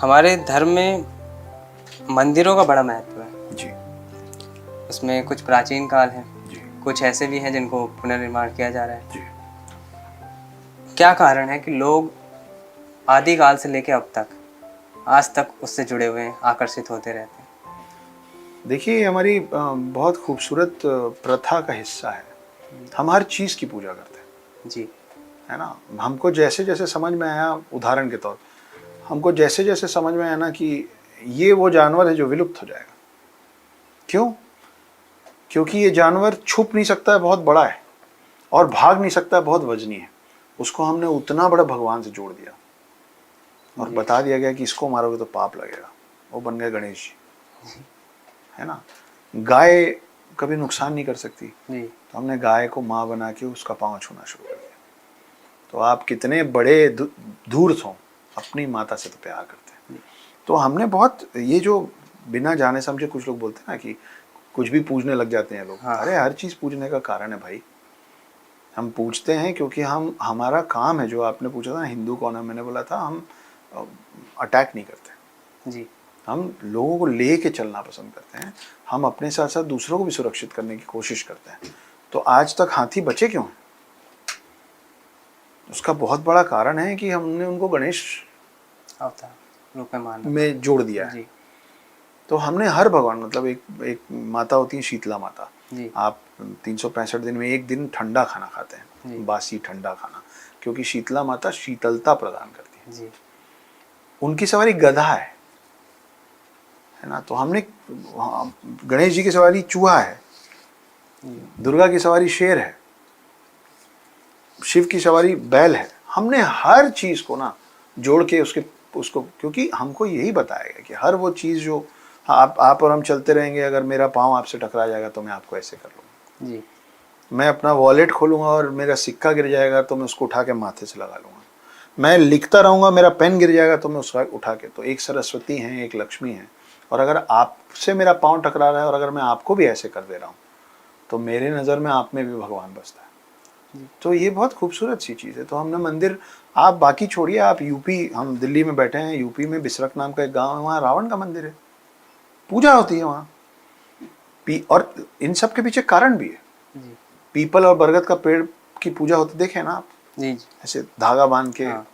हमारे धर्म में मंदिरों का बड़ा महत्व है जी उसमें कुछ प्राचीन काल है, जी कुछ ऐसे भी हैं जिनको पुनर्निर्माण किया जा रहा है। जी। क्या कारण है कि लोग आदिकाल से लेकर अब तक आज तक उससे जुड़े हुए हैं, आकर्षित होते रहते हैं? देखिए, हमारी बहुत खूबसूरत प्रथा का हिस्सा है। हम हर चीज़ की पूजा करते हैं, जी है ना? हमको जैसे जैसे समझ में आया, उदाहरण के तौर, हमको जैसे जैसे समझ में आया ना कि ये वो जानवर है जो विलुप्त हो जाएगा। क्यों? क्योंकि ये जानवर छुप नहीं सकता है, बहुत बड़ा है, और भाग नहीं सकता है, बहुत वजनी है। उसको हमने उतना बड़ा भगवान से जोड़ दिया और जी बता दिया गया कि इसको मारोगे तो पाप लगेगा। वो बन गए गणेश जी, है ना? गाय कभी नुकसान नहीं कर सकती, जी तो हमने गाय को माँ बना के उसका पाँव छूना शुरू कर दिया। तो आप कितने बड़े धूर्त हों, अपनी माता से तो प्यार करते हैं। जी तो हमने बहुत ये जो बिना जाने समझे कुछ लोग बोलते हैं ना कि कुछ भी पूजने लग जाते हैं लोग। हाँ अरे हर चीज़ पूजने का कारण है भाई। हम पूछते हैं क्योंकि हम, हमारा काम है, जो आपने पूछा था ना हिंदू कौन है, मैंने बोला था हम अटैक नहीं करते, जी हम लोगों को ले के चलना पसंद करते हैं। हम अपने साथ साथ दूसरों को भी सुरक्षित करने की कोशिश करते हैं। तो आज तक हाथी बचे क्यों? उसका बहुत बड़ा कारण है कि हमने उनको गणेश अवतार रूप में मान रखा में जोड़ दिया है। है। जी तो हमने हर भगवान, मतलब एक माता होती है शीतला माता। जी आप 365 दिन में एक दिन ठंडा खाना खाते जी हैं, बासी ठंडा खाना, क्योंकि शीतला माता शीतलता प्रदान करती है। जी उनकी सवारी गधा है ना? तो हमने, गणेश जी की सवारी चूहा है, दुर्गा की सवारी शेर है, शिव की सवारी बैल है। हमने हर चीज को ना जोड़ के उसको, क्योंकि हमको यही बताया गया कि हर वो चीज जो, आप और हम चलते रहेंगे, अगर मेरा पाँव आपसे टकरा जाएगा तो मैं आपको ऐसे कर लूँगा। जी मैं अपना वॉलेट खोलूंगा और मेरा सिक्का गिर जाएगा तो मैं उसको उठा के माथे से लगा लूँगा। मैं लिखता रहूँगा, मेरा पेन गिर जाएगा तो मैं उसका उठा के, तो एक सरस्वती हैं, एक लक्ष्मी हैं। और अगर आपसे मेरा पाँव टकरा रहा है और अगर मैं आपको भी ऐसे कर दे रहा हूँ, तो मेरे नज़र में आप में भी भगवान बसता है। तो ये बहुत खूबसूरत सी चीज़ है। तो हमने मंदिर, आप बाकी छोड़िए, आप यूपी, हम दिल्ली में बैठे हैं, यूपी में बिसरक नाम का एक गांव है, वहाँ रावण का मंदिर है, पूजा होती है वहाँ। और इन सब के पीछे कारण भी है। जी पीपल और बरगद का पेड़ की पूजा होती देखे ना आप, जी ऐसे धागा बांध के हाँ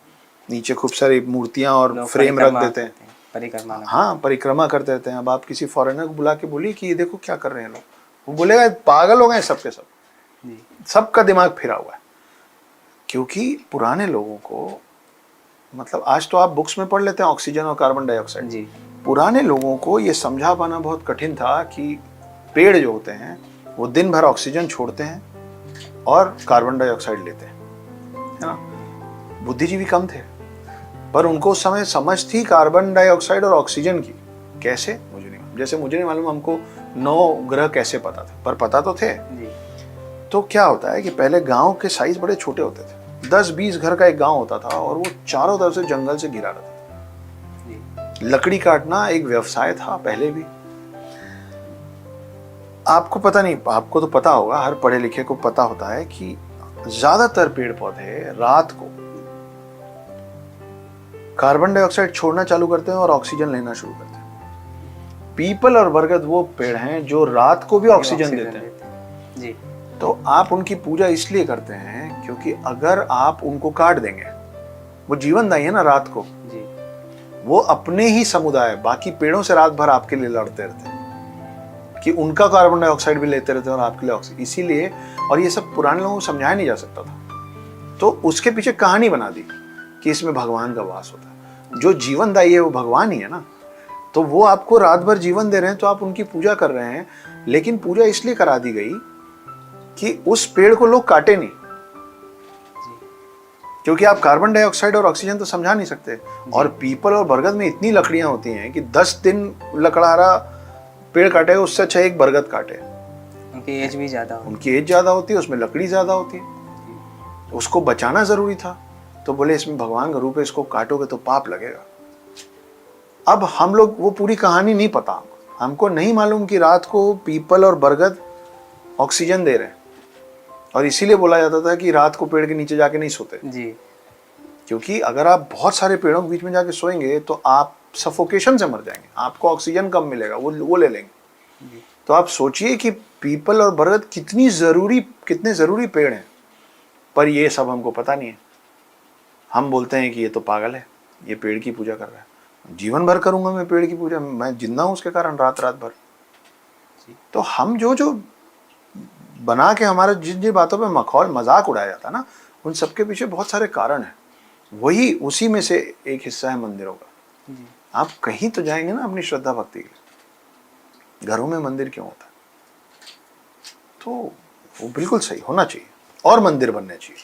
नीचे खूब सारी मूर्तियाँ और लोग फ्रेम रख परिक्रमा देते हैं। करते हैं, परिक्रमा लगाते हाँ, परिक्रमा करते रहते हैं। अब आप किसी फॉरेनर को बुला के बोलिए कि ये देखो क्या कर रहे हैं लोग, वो बोलेगा पागल हो गए सब के सब। हैं। जी सबका दिमाग फिरा हुआ है, क्योंकि पुराने लोगों को, मतलब आज तो आप बुक्स में पढ़ लेते हैं ऑक्सीजन और कार्बन डाइऑक्साइड। जी पुराने लोगों को ये समझा पाना बहुत कठिन था कि पेड़ जो होते हैं वो दिन भर ऑक्सीजन छोड़ते हैं और कार्बन डाइऑक्साइड लेते हैं, है ना? बुद्धिजीवी कम थे, पर उनको उस समय समझ थी कार्बन डाइऑक्साइड और ऑक्सीजन की। कैसे मुझे नहीं मालूम, जैसे मुझे नहीं मालूम हमको 9 ग्रह कैसे पता थे, पर पता तो थे। जी तो क्या होता है कि पहले गांव के साइज बड़े छोटे होते थे, 10-20 घर का एक गांव होता था और वो चारों तरफ से जंगल से घिरा रहता था। जी लकड़ी काटना एक व्यवसाय था पहले भी। आपको पता नहीं, आपको तो पता होगा, हर पढ़े लिखे को पता होता है कि ज्यादातर पेड़ पौधे रात को कार्बन डाइऑक्साइड छोड़ना चालू करते हैं और ऑक्सीजन लेना शुरू करते हैं। पीपल और बरगद वो पेड़ हैं जो रात को भी ऑक्सीजन देते हैं। जी तो आप उनकी पूजा इसलिए करते हैं क्योंकि अगर आप उनको काट देंगे, वो जीवनदायी है ना रात को, जी वो अपने ही समुदाय बाकी पेड़ों से रात भर आपके लिए लड़ते रहते हैं कि उनका कार्बन डाइऑक्साइड भी लेते रहते हैं और आपके लिए ऑक्सीजन। इसीलिए, और ये सब पुराने लोगों को समझाया नहीं जा सकता था, तो उसके पीछे कहानी बना दी कि इसमें भगवान का वास होता है। जो जीवनदायी है वो भगवान ही है ना, तो वो आपको रात भर जीवन दे रहे हैं तो आप उनकी पूजा कर रहे हैं। लेकिन पूजा इसलिए करा दी गई कि उस पेड़ को लोग काटे नहीं, क्योंकि आप कार्बन डाइऑक्साइड और ऑक्सीजन तो समझा नहीं सकते। और पीपल और बरगद में इतनी लकड़ियां होती हैं कि 10 दिन लकड़हारा पेड़ काटे उससे अच्छा एक बरगद काटे। उनकी एज भी ज़्यादा होती उनकी एज ज्यादा होती है, उसमें लकड़ी ज्यादा होती है, उसको बचाना जरूरी था। तो बोले इसमें भगवान का रूप है, इसको काटोगे तो पाप लगेगा। अब हम लोग, वो पूरी कहानी नहीं पता, हमको नहीं मालूम कि रात को पीपल और बरगद ऑक्सीजन दे रहे हैं, और इसीलिए बोला जाता था कि रात को पेड़ के नीचे जाके नहीं सोते। जी क्योंकि अगर आप बहुत सारे पेड़ों के बीच में जाके सोएंगे तो आप सफोकेशन से मर जाएंगे, आपको ऑक्सीजन कम मिलेगा, वो ले लेंगे। तो आप सोचिए कि पीपल और बरगद कितने ज़रूरी पेड़ हैं, पर ये सब हमको पता नहीं है। हम बोलते हैं कि ये तो पागल है, ये पेड़ की पूजा कर रहा है। जीवन भर करूंगा मैं पेड़ की पूजा, मैं जिंदा हूं उसके कारण रात रात भर। तो हम जो जो बना के हमारे जिन जिन बातों पे मखौल मजाक उड़ाया जाता है ना, उन सबके पीछे बहुत सारे कारण हैं। वही उसी में से एक हिस्सा है मंदिरों का। आप कहीं तो जाएंगे ना अपनी श्रद्धा भक्ति के लिए, घरों में मंदिर क्यों होता है? तो वो बिल्कुल सही होना चाहिए और मंदिर बनने चाहिए।